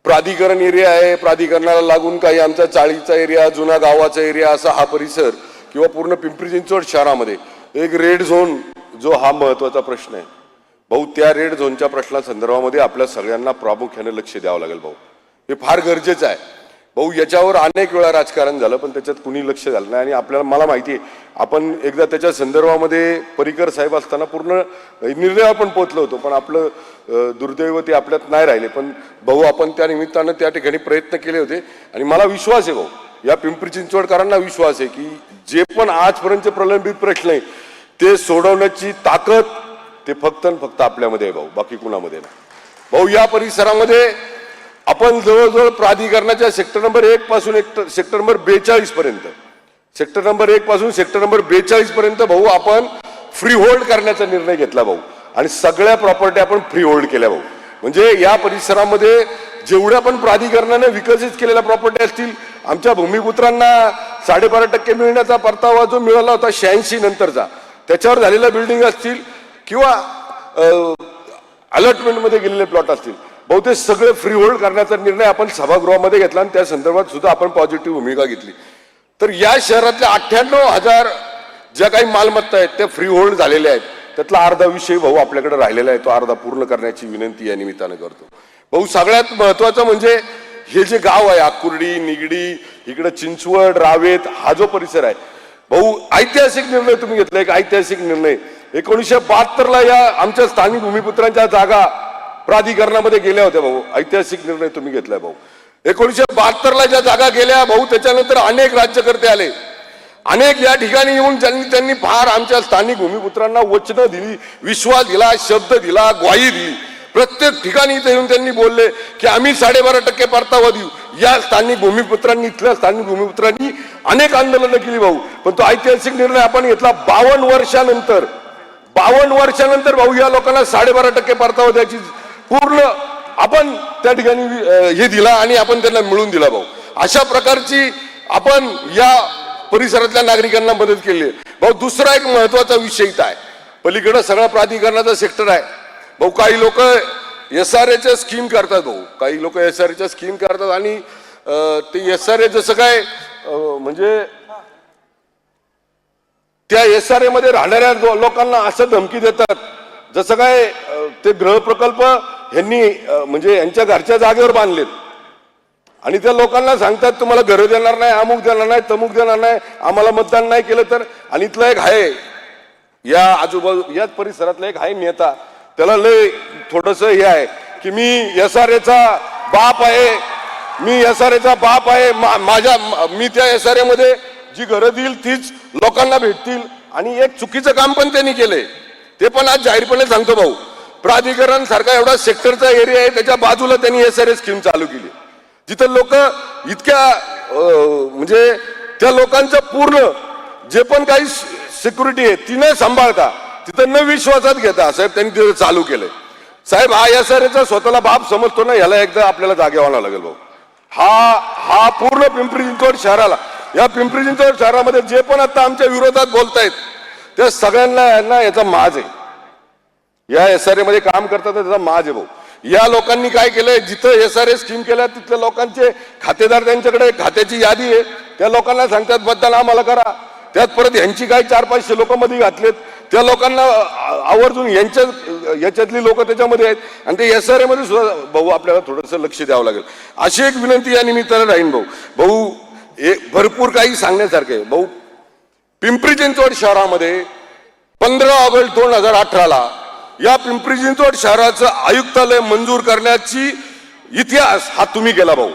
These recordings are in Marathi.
प्राधिकरण एरिया आहे, प्राधिकरणाला लागून काही आमचा चाळीचा एरिया, जुना गावाचा एरिया, असा हा परिसर किंवा पूर्ण पिंपरी चिंचवड शहरामध्ये एक रेड झोन जो हा महत्वाचा प्रश्न आहे भाऊ, त्या रेड झोनच्या प्रश्नासंदर्भामध्ये आपल्या सगळ्यांना प्रामुख्याने लक्ष द्यावं लागेल भाऊ. हे फार गरजेचं आहे भाऊ. याच्यावर अनेक वेळा राजकारण झालं पण त्याच्यात कुणी लक्ष घाललं नाही आणि आपल्याला मला माहिती आहे आपण एकदा त्याच्या संदर्भामध्ये पर्रिकर साहेब असताना पूर्ण निर्णयावर पण पोहोचलो होतो पण आपलं दुर्दैव ते आपल्यात नाही राहिले. पण भाऊ आपण त्या निमित्तानं त्या ठिकाणी प्रयत्न केले होते आणि मला विश्वास आहे भाऊ, या पिंपरी चिंचवडकरांना विश्वास आहे की जे पण आजपर्यंतचे प्रलंबित प्रश्न आहे ते सोडवण्याची ताकद ते फक्त आणि फक्त आपल्यामध्ये आहे भाऊ, बाकी कुणामध्ये नाही भाऊ. या परिसरामध्ये आपण जवळजवळ प्राधिकरणाच्या सेक्टर नंबर 1 पासून सेक्टर नंबर 42 पर्यंत, सेक्टर नंबर 1 पासून सेक्टर नंबर 42 पर्यंत भाऊ आपण फ्री होल्ड करण्याचा निर्णय घेतला भाऊ आणि सगळ्या प्रॉपर्टी आपण फ्री होल्ड केल्या भाऊ. म्हणजे या परिसरामध्ये जेवढ्या पण प्राधिकरणाने विकसित केलेल्या प्रॉपर्टी असतील, आमच्या भूमिपुत्रांना 12.5% मिळण्याचा परतावा जो मिळाला होता 86 नंतरचा, त्याच्यावर झालेल्या बिल्डिंग असतील किंवा अलॉटमेंटमध्ये गेलेले प्लॉट असतील भाऊ, ते सगळे फ्री होल्ड करण्याचा निर्णय आपण सभागृहामध्ये घेतला आणि त्या संदर्भात सुद्धा आपण पॉझिटिव्ह भूमिका घेतली. तर या शहरातल्या 98,000 ज्या काही मालमत्ता आहेत त्या फ्री होल्ड झालेल्या आहेत, त्यातला अर्धा विषय भाऊ आपल्याकडे राहिलेला आहे, तो अर्धा पूर्ण करण्याची विनंती या निमित्तानं करतो भाऊ. सगळ्यात महत्वाचं म्हणजे हे जे गाव आहे आकुर्डी, निगडी, इकडे चिंचवड, रावेत, हा जो परिसर आहे भाऊ, ऐतिहासिक निर्णय तुम्ही घेतला. एक ऐतिहासिक निर्णय 1972ला या आमच्या स्थानिक भूमिपुत्रांच्या जागा प्राधिकरणामध्ये गेल्या होत्या भाऊ. ऐतिहासिक निर्णय तुम्ही घेतलाय भाऊ. 1972ला ज्या जागा गेल्या भाऊ, त्याच्यानंतर अनेक राज्यकर्ते आले, अनेक या ठिकाणी येऊन त्यांनी फार आमच्या स्थानिक भूमिपुत्रांना वचनं दिली, विश्वास दिला, शब्द दिला, ग्वाही दिली. प्रत्येक ठिकाणी इथे येऊन त्यांनी बोलले की आम्ही 12.5% परतावा देऊ. या स्थानिक भूमिपुत्रांनी, इथल्या स्थानिक भूमिपुत्रांनी अनेक आंदोलनं केली भाऊ, पण तो ऐतिहासिक निर्णय आपण घेतला 52 वर्षानंतर. 52 वर्षानंतर भाऊ या लोकांना 12.5% परतावा द्यायची पूर्ण आपण त्या ठिकाणी हे दिला आणि आपण त्यांना मिळून दिला भाऊ. अशा प्रकारची आपण या परिसरातल्या नागरिकांना मदत केली आहे भाऊ. दुसरा एक महत्वाचा विषय इथं आहे, पलीकडे सगळा प्राधिकरणाचा सेक्टर आहे भाऊ. काही लोक SRAच्या स्कीम करतात भाऊ, काही लोक SRAच्या स्कीम करतात आणि ते SRA जसं काय म्हणजे त्या SRA मध्ये राहणाऱ्या लोकांना असं धमकी देतात जसं काय ते गृह प्रकल्प यांनी म्हणजे यांच्या घरच्या जागेवर बांधलेत आणि त्या लोकांना सांगतात तुम्हाला घर देणार नाही, अमुक देणार नाही, तमुक देणार नाही, आम्हाला मतदान नाही केलं तर. आणि इथला एक आहे या आजूबाजू याच परिसरातला एक आहे नेता, त्याला लय थोडस हे आहे की मी SRAचा बाप आहे, मी SRAचा बाप आहे, मी त्या SRA मध्ये जी घरं देईल तीच लोकांना भेटतील. आणि एक चुकीचं काम पण त्यांनी केलंय, ते पण आज जाहीरपणे सांगतो भाऊ. प्राधिकरण सारखा एवढा सेक्टरचा एरिया आहे, त्याच्या बाजूला त्यांनी SRA स्कीम चालू केली, जिथं लोक इतक्या म्हणजे त्या लोकांचं पूर्ण जे पण काही सिक्युरिटी आहे ती न सांभाळता, तिथं न विश्वासात घेता साहेब त्यांनी तिथं चालू केलंय. साहेब हा SRAचा स्वतःला बाप समजतो ना, ह्याला एकदा आपल्याला जागे व्हावं लागेल भाऊ. हा पूर्ण पिंपरी चिंचवड शहराला, या पिंपरी चिंचवड शहरामध्ये जे पण आता आमच्या विरोधात बोलतायत त्या सगळ्यांना यांना याचा माज आहे, या SRA मध्ये काम करतात त्याचा माज आहे भाऊ. या लोकांनी काय केलंय, जिथं SRA स्कीम केल्या तिथल्या लोकांचे खातेदार, त्यांच्याकडे खात्याची यादी आहे, त्या लोकांना सांगतात मतदान आम्हाला करा. त्यात परत यांची काही 400-500 लोक मध्ये घातलेत, त्या लोकांना आवर्जून याच्यातली लोक त्याच्यामध्ये आहेत आणि ते SRA मध्ये सुद्धा भाऊ आपल्याला थोडंसं लक्ष द्यावं लागेल. अशी एक विनंती या निमित्तानं राहीन भाऊ. भाऊ भरपूर काही सांगण्यासारखे आहे भाऊ. पिंपरी चिंचवड शहरामध्ये 15 ऑगस्ट 2018ला या पिंपरी चिंचवड शहराचं आयुक्तालय मंजूर करण्याची इतिहास हा तुम्ही केला भाऊ.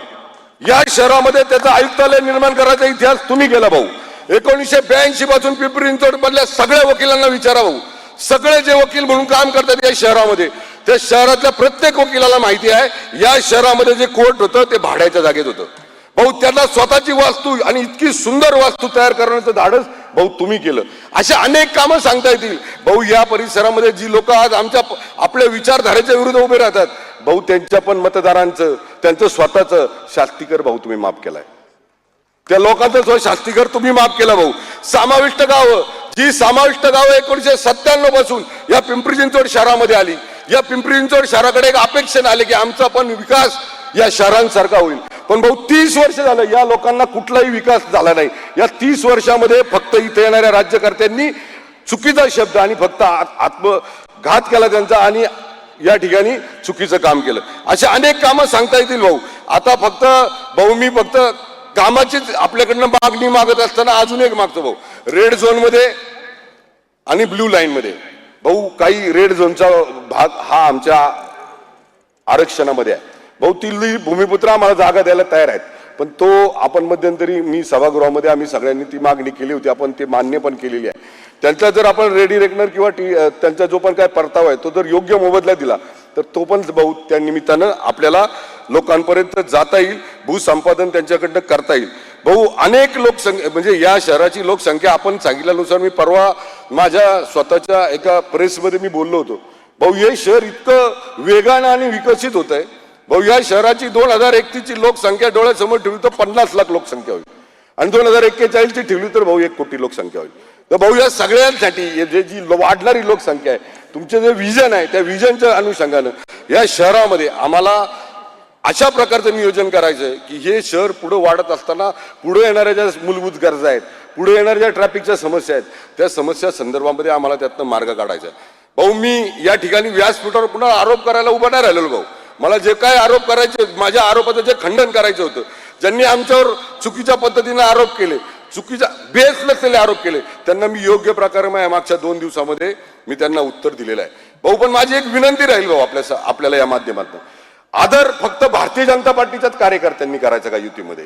या शहरामध्ये त्याचं आयुक्तालय निर्माण करायचा इतिहास तुम्ही केला भाऊ. 1982 पासून पिंपरी चिंचवड मधल्या सगळ्या वकिलांना विचारा भाऊ, सगळे जे वकील म्हणून काम करतात या शहरामध्ये, त्या शहरातल्या प्रत्येक वकिलाला माहिती आहे या शहरामध्ये जे कोर्ट होतं ते भाड्याच्या जागेत होतं भाऊ. त्यांना स्वतःची वास्तू आणि इतकी सुंदर वास्तू तयार करण्याचं धाडस भाऊ तुम्ही केलं. अशा अनेक कामं सांगता येतील भाऊ. या परिसरामध्ये जी लोक आज आपल्या विचारधारेच्या विरुद्ध उभे राहतात भाऊ, त्यांच्या पण मतदारांचं, त्यांचं स्वतःचं शास्तीकर भाऊ तुम्ही माफ केलाय, त्या लोकांचं शास्तीकर तुम्ही माफ केला भाऊ. समाविष्ट गावं, जी समाविष्ट गावं 1997 पासून या पिंपरी चिंचवड शहरामध्ये आली, या पिंपरी चिंचवड शहराकडे एक अपेक्षेने आले की आमचा पण विकास या शहरांसारखा होईल. पण भाऊ 30 वर्ष झालं या लोकांना कुठलाही विकास झाला नाही. या 30 वर्षामध्ये फक्त इथे येणाऱ्या राज्यकर्त्यांनी चुकीचा शब्द आणि फक्त आत्मघात केला त्यांचा आणि या ठिकाणी चुकीचं काम केलं. अशा अनेक कामं सांगता येतील भाऊ. आता फक्त भाऊ मी फक्त कामाचीच आपल्याकडनं मागणी मागत असताना अजून एक मागतो भाऊ. रेड झोन मध्ये आणि ब्ल्यू लाईन मध्ये भाऊ काही रेड झोनचा भाग हा आमच्या आरक्षणामध्ये आहे भाऊ. ती भूमिपुत्र आम्हाला जागा द्यायला तयार आहेत. पण तो आपण मध्यंतरी मी सभागृहामध्ये आम्ही सगळ्यांनी ती मागणी केली होती. आपण ते मान्य पण केलेली आहे. त्यांचा जर आपण रेडी रेकनर किंवा त्यांचा जो पण काय परतावा आहे तो जर योग्य मोबदला दिला तर तो पण भाऊ त्या निमित्तानं आपल्याला लोकांपर्यंत जाता येईल. भूसंपादन त्यांच्याकडनं करता येईल भाऊ. अनेक लोकसंख्या म्हणजे या शहराची लोकसंख्या आपण सांगितल्यानुसार मी परवा माझ्या स्वतःच्या एका प्रेसमध्ये मी बोललो होतो भाऊ. हे शहर इतकं वेगानं आणि विकसित होत आहे भाऊ. या शहराची 2031 ची लोकसंख्या डोळ्यासमोर ठेवली तर 50 लाख लोकसंख्या होईल आणि 2041 ची ठेवली तर भाऊ 1 कोटी लोकसंख्या होईल. तर भाऊ या सगळ्यांसाठी जी वाढणारी लोकसंख्या आहे तुमचे जे विजन आहे त्या विजनच्या अनुषंगानं या शहरामध्ये आम्हाला अशा प्रकारचं नियोजन करायचं आहे की हे शहर पुढे वाढत असताना पुढे येणाऱ्या ज्या मूलभूत गरजा आहेत पुढे येणाऱ्या ज्या ट्रॅफिकच्या समस्या आहेत त्या समस्या संदर्भामध्ये आम्हाला त्यातनं मार्ग काढायचा आहे भाऊ. मी या ठिकाणी व्यासपीठावर पुन्हा आरोप करायला उभा नाही राहिलेलो भाऊ. मला जे काय आरोप करायचे माझ्या आरोपाचं जे खंडन करायचं होतं ज्यांनी आमच्यावर चुकीच्या पद्धतीने आरोप केले चुकीचा बेस नसलेले आरोप केले त्यांना मी योग्य प्रकारे मागच्या 2 दिवसामध्ये मी त्यांना उत्तर दिलेलं आहे भाऊ. पण माझी एक विनंती राहील भाऊ आपल्याला या माध्यमातून आदर फक्त भारतीय जनता पार्टीच्याच कार्यकर्त्यांनी करायचा का युतीमध्ये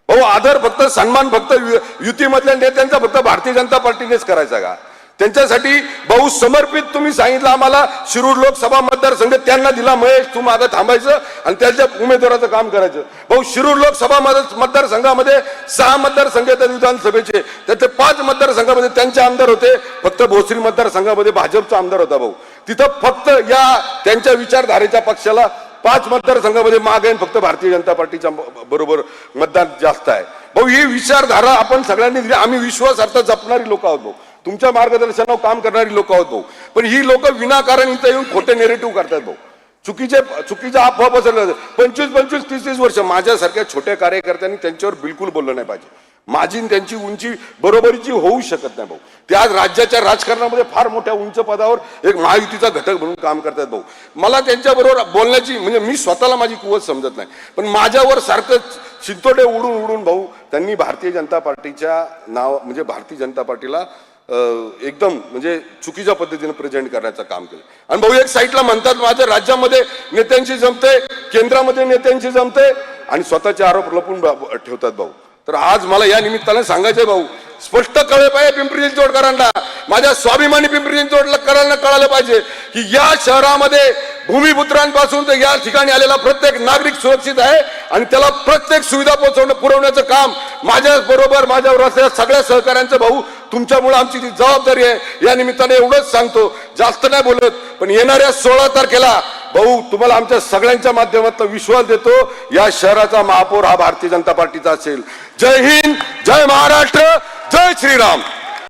भाऊ? आदर फक्त सन्मान फक्त युतीमधल्या नेत्यांचा फक्त भारतीय जनता पार्टीनेच करायचा का? त्यांच्यासाठी भाऊ समर्पित तुम्ही सांगितलं आम्हाला शिरूर लोकसभा मतदारसंघ त्यांना दिला. महेश तू मागं थांबायचं आणि त्यांच्या उमेदवाराचं काम करायचं भाऊ. शिरूर लोकसभा मतदारसंघामध्ये 6 मतदारसंघ आहेत विधानसभेचे त्याचे 5 मतदारसंघामध्ये त्यांचे आमदार होते. फक्त भोसरी मतदारसंघामध्ये भाजपचा आमदार होता भाऊ. तिथं फक्त या त्यांच्या विचारधारेच्या पक्षाला 5 मतदारसंघामध्ये मागे फक्त भारतीय जनता पार्टीच्या बरोबर मतदान जास्त आहे भाऊ. ही विचारधारा आपण सगळ्यांनी दिली. आम्ही विश्वासार्थ जपणारी लोक आहोत भाऊ. तुमच्या मार्गदर्शनावर काम करणारी लोक आहोत भाऊ. पण ही लोक विनाकारण इथं येऊन खोटे नेरेटिव्ह करतात भाऊ. चुकीच्या अफवा पसरल्या 25, 30 वर्ष माझ्यासारख्या छोट्या कार्यकर्त्यांनी त्यांच्यावर बिलकुल बोललं नाही पाहिजे. माझी त्यांची उंची बरोबरीची होऊ शकत नाही भाऊ. ते आज राज्याच्या राजकारणामध्ये फार मोठ्या उंच पदावर एक महायुतीचा घटक म्हणून काम करतात भाऊ. मला त्यांच्याबरोबर बोलण्याची म्हणजे मी स्वतःला माझी कुवत समजत नाही पण माझ्यावर सारखं शिंतोडे उडून भाऊ त्यांनी भारतीय जनता पार्टीच्या नाव म्हणजे भारतीय जनता पार्टीला एकदम म्हणजे चुकीच्या पद्धतीने प्रेझेंट करण्याचं काम केलं. आणि भाऊ एक साईडला म्हणतात माझ्या राज्यामध्ये नेत्यांशी जमते केंद्रामध्ये नेत्यांशी जमते आणि स्वतःचे आरोप लपून ठेवतात भाऊ. तर आज मला या निमित्ताने सांगायचंय भाऊ स्पष्ट कळले पाहिजे पिंपरी चिंचवडकरांना माझ्या स्वाभिमानी पिंपरी चिंचवडकरांना कळालं पाहिजे की या शहरामध्ये भूमिपुत्रांपासून तर या ठिकाणी आलेला प्रत्येक नागरिक सुरक्षित आहे आणि त्याला प्रत्येक सुविधा पुरवण्याचं काम माझ्या बरोबर माझ्यावर असलेल्या सगळ्या सहकाऱ्यांचं भाऊ तुमच्यामुळे आमची ती जबाबदारी आहे. या निमित्ताने एवढंच सांगतो जास्त नाही बोलत पण येणाऱ्या 16 तारखेला भाऊ तुम्हाला आमच्या सगळ्यांच्या माध्यमातून विश्वास देतो या शहराचा महापौर हा भारतीय जनता पार्टीचा असेल. जय हिंद जय महाराष्ट्र जय श्रीराम.